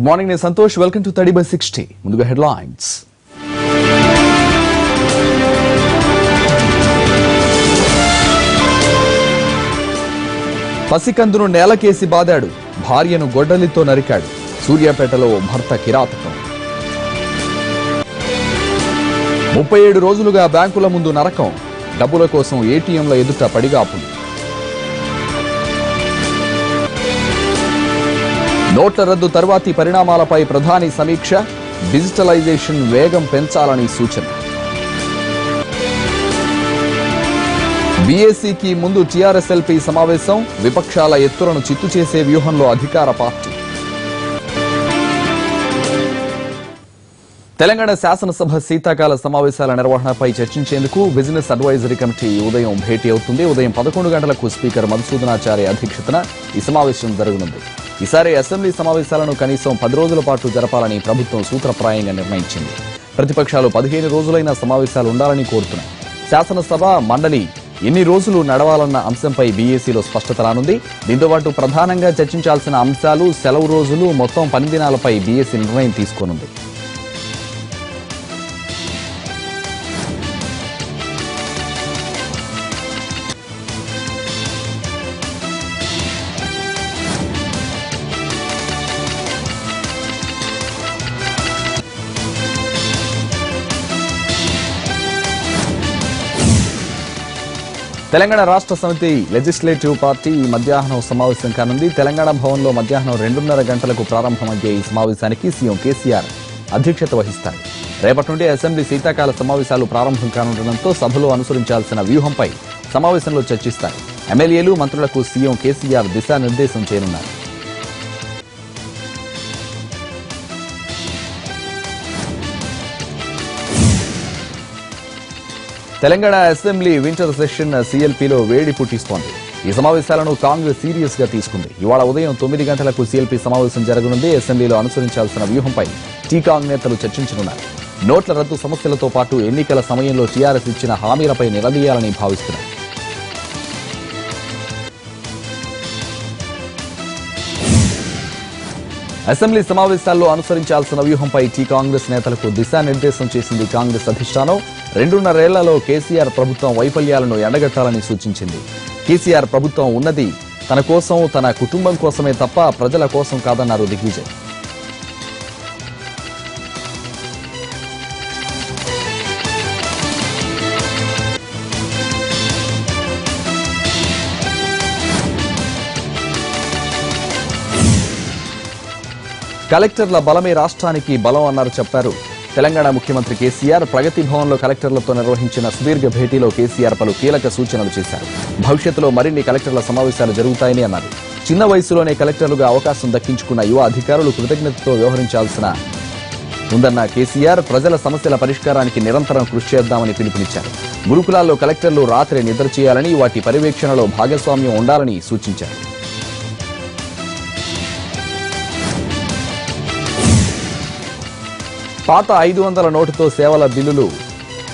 Good morning, నేను Santosh. Welcome to 30/60. ముందుగా headlines. పసికందును నేలకేసి బాదాడు, భార్యను గొడ్డలితో నరికాడు. సూర్యాపేటలో భర్త కిరాతకం. 37 రోజులుగా బ్యాంకుల ముందు నరకం, డబ్బుల కోసం ఏటీఎంల ఎదుట పడిగాపులు. నోట్ల రద్దు తర్వాతి పరిణామాలపై ప్రధాని సమీక్ష, డిజిటలైజేషన్ వేగం పెంచాలని సూచన. బీఏసీకి ముందు టీఆర్ఎస్ఎల్పీ సమావేశం, విపక్షాల ఎత్తులను చిత్తు చేసే వ్యూహంలో అధికార పార్టీ. తెలంగాణ శాసనసభ శీతాకాల సమావేశాల నిర్వహణపై చర్చించేందుకు బిజినెస్ అడ్వైజరీ కమిటీ ఉదయం భేటీ అవుతుంది. ఉదయం 11 గంటలకు స్పీకర్ మధుసూదనాచారి అధ్యక్షతన ఈ సమావేశం జరగనుంది. ఈసారి అసెంబ్లీ సమావేశాలను కనీసం 10 రోజుల పాటు జరపాలని ప్రభుత్వం సూత్రప్రాయంగా నిర్ణయించింది. ప్రతిపక్షాలు 15 రోజులైన సమావేశాలు ఉండాలని కోరుతున్నాయి. శాసనసభ మండలి ఎన్ని రోజులు నడవాలన్న అంశంపై బీఏసీలో స్పష్టత రానుంది. దీంతో పాటు ప్రధానంగా చర్చించాల్సిన అంశాలు, సెలవు రోజులు, మొత్తం పని దినాలపై బీఏసీ నిర్ణయం తీసుకోనుంది. తెలంగాణ రాష్ట్ర సమితి లెజిస్లేటివ్ పార్టీ ఈ మధ్యాహ్నం సమావేశం కానుంది. తెలంగాణ భవన్లో మధ్యాహ్నం 2:30 గంటలకు ప్రారంభమయ్యే ఈ సమావేశానికి సీఎం కేసీఆర్ అధ్యక్షత వహిస్తారు. రేపటి నుండి అసెంబ్లీ శీతాకాల సమావేశాలు ప్రారంభం కానుండటంతో సభలో అనుసరించాల్సిన వ్యూహంపై సమావేశంలో చర్చిస్తారు. ఎమ్మెల్యేలు, మంత్రులకు సీఎం కేసీఆర్ దిశానిర్దేశం చేయనున్నారు. తెలంగాణ అసెంబ్లీ వింటర్ సెషన్ సీఎల్పీలో వేడి పుట్టిస్తోంది. ఈ సమావేశాలను కాంగ్రెస్ సీరియస్ గా తీసుకుంది. ఇవాళ ఉదయం 9 గంటలకు సీఎల్పీ సమావేశం జరగనుంది. అసెంబ్లీలో అనుసరించాల్సిన వ్యూహంపై టీకాంగ్ నేతలు చర్చించనున్నారు. నోట్ల రద్దు సమస్యలతో పాటు ఎన్నికల సమయంలో టీఆర్ఎస్ ఇచ్చిన హామీలపై నిలదీయాలని భావిస్తున్నారు. అసెంబ్లీ సమావేశాల్లో అనుసరించాల్సిన వ్యూహంపై కాంగ్రెస్ నేతలకు దిశానిర్దేశం చేసింది కాంగ్రెస్ అధిష్టానం. 2.5 ఏళ్లలో కేసీఆర్ ప్రభుత్వం వైఫల్యాలను ఎండగట్టాలని సూచించింది. కేసీఆర్ ప్రభుత్వం ఉన్నది తన కోసం, తన కుటుంబం కోసమే తప్ప ప్రజల కోసం కాదన్నారు దిగ్విజయ్. కలెక్టర్ల బలమే రాష్ట్రానికి బలం అన్నారు చెప్పారు తెలంగాణ ముఖ్యమంత్రి కేసీఆర్. ప్రగతి భవన్లో కలెక్టర్లతో నిర్వహించిన సుదీర్ఘ భేటీలో కేసీఆర్ పలు కీలక సూచనలు చేశారు. భవిష్యత్తులో మరిన్ని కలెక్టర్ల సమావేశాలు జరుగుతాయని అన్నారు. చిన్న వయసులోనే కలెక్టర్లుగా అవకాశం దక్కించుకున్న యువ అధికారులు కృతజ్ఞతతో వ్యవహరించాల్సిన ఉందన్న కేసీఆర్, ప్రజల సమస్యల పరిష్కారానికి నిరంతరం కృషి చేద్దామని పిలుపునిచ్చారు. గురుకులాల్లో కలెక్టర్లు రాత్రి నిద్ర చేయాలని, వాటి పర్యవేక్షణలో భాగస్వామ్యం ఉండాలని సూచించారు. పాత 500 నోటుతో సేవల బిల్లులు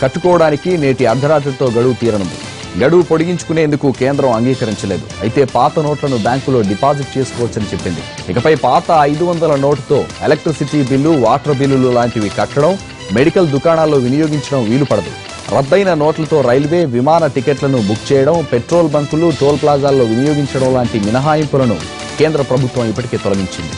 కట్టుకోవడానికి నేటి అర్ధరాత్రితో గడువు తీరనుంది. గడువు పొడిగించుకునేందుకు కేంద్రం అంగీకరించలేదు. అయితే పాత నోట్లను బ్యాంకులో డిపాజిట్ చేసుకోవచ్చని చెప్పింది. ఇకపై పాత 500 నోటుతో ఎలక్ట్రిసిటీ బిల్లు, వాటర్ బిల్లులు లాంటివి కట్టడం, మెడికల్ దుకాణాల్లో వినియోగించడం వీలు పడదు. రద్దయిన నోట్లతో రైల్వే, విమాన టికెట్లను బుక్ చేయడం, పెట్రోల్ బంకులు, టోల్ ప్లాజాల్లో వినియోగించడం లాంటి మినహాయింపులను కేంద్ర ప్రభుత్వం ఇప్పటికే తొలగించింది.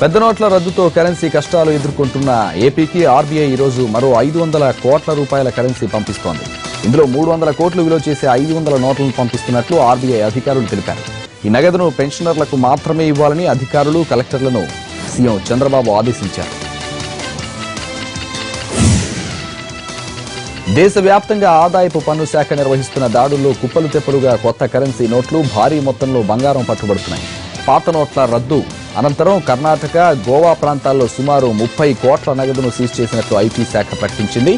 పెద్ద నోట్ల రద్దుతో కరెన్సీ కష్టాలు ఎదుర్కొంటున్న ఏపీకి ఆర్బీఐ ఈరోజు మరో 500 కోట్ల రూపాయల కరెన్సీ పంపిస్తోంది. ఇందులో 300 కోట్లు విలువ చేసే 500 నోట్లను పంపిస్తున్నట్లు ఆర్బీఐ అధికారులు తెలిపారు. ఈ నగదును పెన్షనర్లకు మాత్రమే ఇవ్వాలని అధికారులు, కలెక్టర్లను సీఎం చంద్రబాబు ఆదేశించారు. దేశవ్యాప్తంగా ఆదాయపు పన్ను శాఖ నిర్వహిస్తున్న దాడుల్లో కుప్పలు తెప్పలుగా కొత్త కరెన్సీ నోట్లు, భారీ మొత్తంలో బంగారం పట్టుబడుతున్నాయి. పాత నోట్ల రద్దు అనంతరం కర్ణాటక, గోవా ప్రాంతాల్లో సుమారు 30 కోట్ల నగదును సీజ్ చేసినట్లు ఐటీ శాఖ ప్రకటించింది.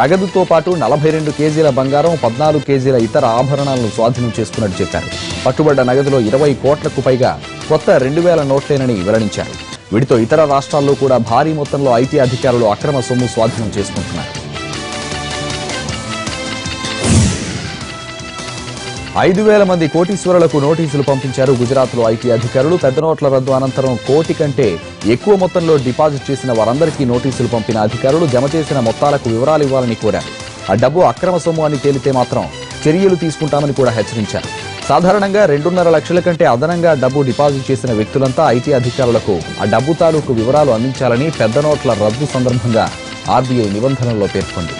నగదుతో పాటు 42 కేజీల బంగారం, 14 కేజీల ఇతర ఆభరణాలను స్వాధీనం చేసుకున్నట్టు చెప్పారు. పట్టుబడ్డ నగదులో 20 కోట్లకు పైగా కొత్త 2000 నోట్లేనని వెల్లడించారు. వీటితో ఇతర రాష్ట్రాల్లో కూడా భారీ మొత్తంలో ఐటీ అధికారులు అక్రమ సొమ్ము స్వాధీనం చేసుకుంటున్నారు. 5,000 మంది కోటీశ్వరులకు నోటీసులు పంపించారు గుజరాత్లో ఐటీ అధికారులు. పెద్ద నోట్ల రద్దు అనంతరం కోటి కంటే ఎక్కువ మొత్తంలో డిపాజిట్ చేసిన వారందరికీ నోటీసులు పంపిన అధికారులు జమ చేసిన మొత్తాలకు వివరాలు ఇవ్వాలని కోరారు. ఆ డబ్బు అక్రమ సొమ్ము అని తేలితే మాత్రం చర్యలు తీసుకుంటామని కూడా హెచ్చరించారు. సాధారణంగా 2.5 లక్షల కంటే అదనంగా డబ్బు డిపాజిట్ చేసిన వ్యక్తులంతా ఐటీ అధికారులకు ఆ డబ్బు తాలూకు వివరాలు అందించాలని పెద్ద నోట్ల రద్దు సందర్భంగా ఆర్బీఐ నిబంధనల్లో పేర్కొంది.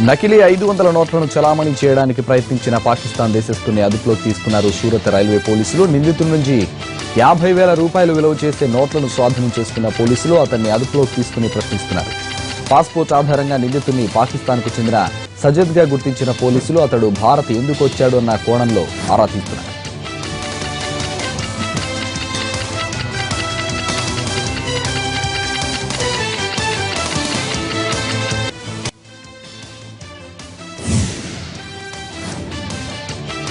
నకిలీ 500 నోట్లను చలామణి చేయడానికి ప్రయత్నించిన పాకిస్తాన్ దేశస్తుని అదుపులోకి తీసుకున్నారు సూరత్ రైల్వే పోలీసులు. నిందితుల నుంచి 50,000 రూపాయలు విలువ చేసే నోట్లను స్వాధీనం చేసుకున్న పోలీసులు అతన్ని అదుపులోకి తీసుకుని ప్రశ్నిస్తున్నారు. పాస్పోర్ట్ ఆధారంగా నిందితుడిని పాకిస్తాన్కు చెందిన సజద్గా గుర్తించిన పోలీసులు అతడు భారత్ ఎందుకు వచ్చాడు అన్న కోణంలో ఆరా తీస్తున్నారు.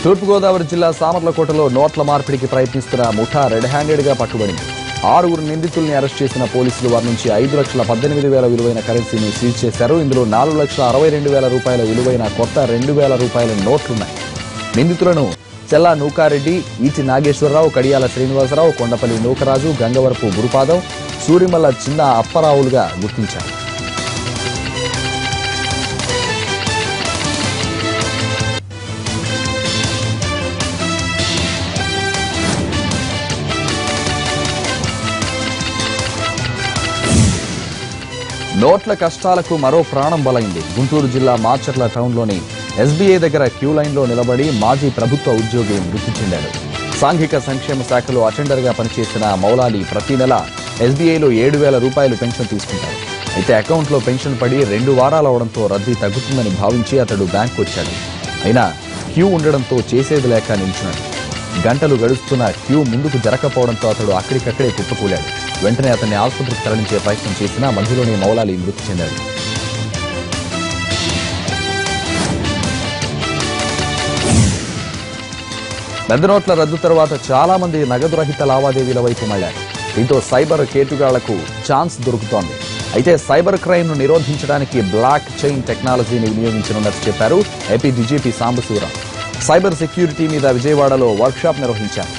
తూర్పుగోదావరి జిల్లా సామర్లకోటలో నోట్ల మార్పిడికి ప్రయత్నిస్తున్న ముఠా రెడ్ హ్యాండెడ్గా పట్టుబడింది. 6 నిందితుల్ని అరెస్ట్ చేసిన పోలీసులు వారి నుంచి 5,18,000 విలువైన కరెన్సీని సీజ్ చేశారు. ఇందులో 4,62,000 రూపాయల విలువైన కొత్త 2,000 రూపాయల నోట్లున్నాయి. నిందితులను చెల్లా నూకారెడ్డి, ఈటి నాగేశ్వరరావు, కడియాల శ్రీనివాసరావు, కొండపల్లి నూకరాజు, గంగవరపు గురుపాదం, సూరిమల్ల చిన్న అప్పారావులుగా గుర్తించారు. నోట్ల కష్టాలకు మరో ప్రాణం బలైంది. గుంటూరు జిల్లా మాచర్ల టౌన్లోని ఎస్బీఐ దగ్గర క్యూ లైన్లో నిలబడి మాజీ ప్రభుత్వ ఉద్యోగి మృతి చెందాడు. సాంఘిక సంక్షేమ శాఖలో అటెండర్గా పనిచేసిన మౌలాలి ప్రతి నెల ఎస్బీఐలో 7,000 రూపాయలు పెన్షన్ తీసుకుంటారు. అయితే అకౌంట్లో పెన్షన్ పడి 2 వారాలు అవడంతో రద్దీ తగ్గుతుందని భావించి అతడు బ్యాంకు వచ్చాడు. అయినా క్యూ ఉండడంతో చేసేది లేక నిల్చున్నాడు. గంటలు గడుస్తున్న క్యూ ముందుకు జరగకపోవడంతో అతడు అక్కడికక్కడే కుప్పకూలాడు. వెంటనే అతన్ని ఆసుపత్రికి తరలించే ప్రయత్నం చేసినా మధ్యలోనే మౌలాలి మృతి చెందాడు. పెద్ద నోట్ల రద్దు తర్వాత చాలా మంది నగదు రహిత లావాదేవీల వైపు మళ్లారు. దీంతో సైబర్ కేటుగాళ్లకు ఛాన్స్ దొరుకుతోంది. అయితే సైబర్ క్రైమ్ ను నిరోధించడానికి బ్లాక్ చైన్ టెక్నాలజీని వినియోగించనున్నట్టు చెప్పారు AP DGP Sambasivarao. Cyber security మీద విజయవాడలో వర్క్షాప్ నిర్వహించారు.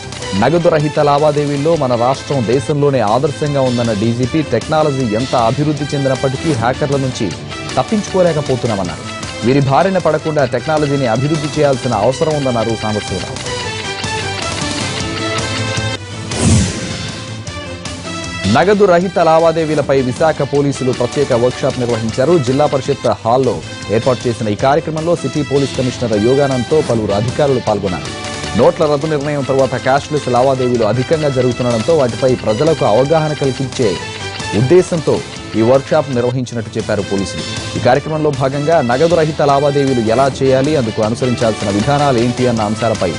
నగదు రహిత లావాదేవీల్లో మన రాష్ట్రం దేశంలోనే ఆదర్శంగా ఉందన్న డీజీపీ టెక్నాలజీ ఎంత అభివృద్ధి చెందినప్పటికీ హ్యాకర్ల నుంచి తప్పించుకోలేకపోతున్నామన్నారు. వీరి బారిన పడకుండా టెక్నాలజీని అభివృద్ధి చేయాల్సిన అవసరం ఉందన్నారు సాంబశివరావు. నగదు రహిత లావాదేవీలపై విశాఖ పోలీసులు ప్రత్యేక వర్క్షాప్ నిర్వహించారు. జిల్లా పరిషత్ హాల్లో ఏర్పాటు చేసిన ఈ కార్యక్రమంలో సిటీ పోలీస్ కమిషనర్ యోగానంద్తో పలువురు అధికారులు పాల్గొన్నారు. నోట్ల రద్దు నిర్ణయం తర్వాత క్యాష్లెస్ లావాదేవీలు అధికంగా జరుగుతుండటంతో వాటిపై ప్రజలకు అవగాహన కల్పించే ఉద్దేశంతో ఈ వర్క్షాప్ నిర్వహించినట్టు చెప్పారు పోలీసులు. ఈ కార్యక్రమంలో భాగంగా నగదు రహిత లావాదేవీలు ఎలా చేయాలి, అందుకు అనుసరించాల్సిన విధానాలు ఏంటి అన్న అంశాలపై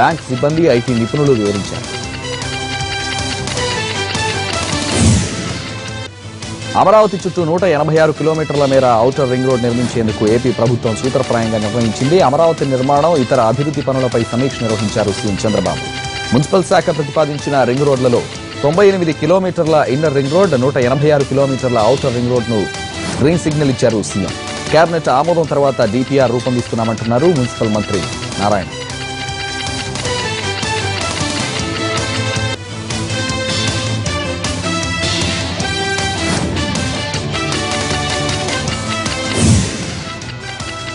బ్యాంక్ సిబ్బంది, ఐటీ నిపుణులు వివరించారు. అమరావతి చుట్టూ 186 కిలోమీటర్ల మేర ఔటర్ రింగ్ రోడ్ నిర్మించేందుకు ఏపీ ప్రభుత్వం సూత్రప్రాయంగా నిర్వహించింది. అమరావతి నిర్మాణం, ఇతర అభివృద్ధి పనులపై సమీక్ష నిర్వహించారు సీఎం చంద్రబాబు. మున్సిపల్ శాఖ ప్రతిపాదించిన రింగ్ రోడ్లలో 98 కిలోమీటర్ల ఇన్నర్ రింగ్ రోడ్, 186 కిలోమీటర్ల ఔటర్ రింగ్ రోడ్ను గ్రీన్ సిగ్నల్ ఇచ్చారు సీఎం. కేబినెట్ ఆమోదం తర్వాత డీపీఆర్ రూపొందిస్తున్నామంటున్నారు మున్సిపల్ మంత్రి నారాయణ.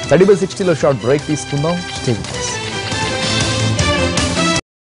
Study by 60 లో షార్ట్ బ్రేక్ తీసుకుందాం. Stay with us.